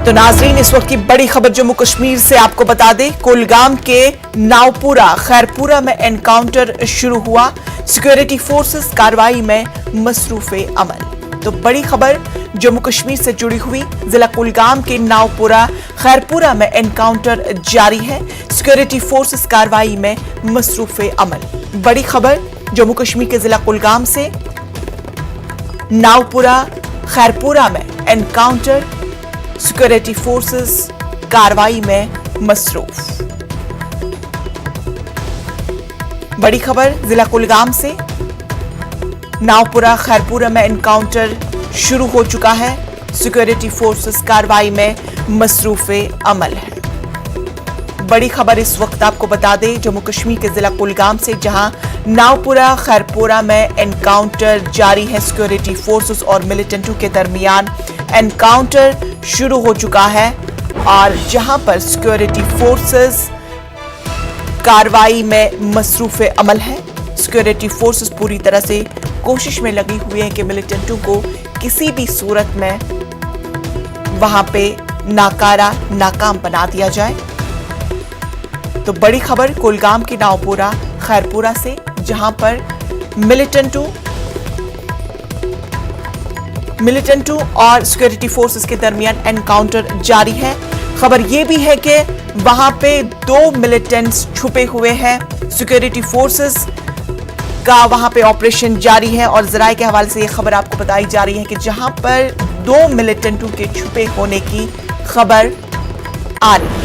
तो नाजरीन, इस वक्त की बड़ी खबर जम्मू कश्मीर से आपको बता दें, कुलगाम के नावपुरा खैरपुरा में एनकाउंटर शुरू हुआ। सिक्योरिटी फोर्सेस कार्रवाई में मसरूफे अमल। तो बड़ी खबर जम्मू कश्मीर से जुड़ी हुई। जिला कुलगाम के नावपुरा खैरपुरा में एनकाउंटर जारी है। सिक्योरिटी फोर्सेस कार्रवाई में मसरूफे अमल। बड़ी खबर जम्मू कश्मीर के जिला कुलगाम से। नावपुरा खैरपुरा में एनकाउंटर, सिक्योरिटी फोर्सेस कार्रवाई में मसरूफ। बड़ी खबर जिला कुलगाम से। नावपुरा खैरपुरा में एनकाउंटर शुरू हो चुका है। सिक्योरिटी फोर्सेस कार्रवाई में मसरूफे अमल है। बड़ी खबर इस वक्त आपको बता दें जम्मू कश्मीर के जिला कुलगाम से, जहां नावपुरा खैरपुरा में एनकाउंटर जारी है। सिक्योरिटी फोर्सेस और मिलिटेंटों के दरमियान एनकाउंटर शुरू हो चुका है और जहां पर सिक्योरिटी फोर्सेस कार्रवाई में मसरूफे अमल है। सिक्योरिटी फोर्सेस पूरी तरह से कोशिश में लगी हुई है कि मिलिटेंटों को किसी भी सूरत में वहां पे नाकाम बना दिया जाए। तो बड़ी खबर कुलगाम के नावपुरा खैरपुरा से, जहां पर मिलिटेंटों और सिक्योरिटी फोर्सेस के दरमियान एनकाउंटर जारी है। खबर यह भी है कि वहां पे 2 मिलिटेंट्स छुपे हुए हैं। सिक्योरिटी फोर्सेस का वहां पे ऑपरेशन जारी है और जराये के हवाले से यह खबर आपको बताई जा रही है कि जहां पर 2 मिलिटेंटों के छुपे होने की खबर आ रही है।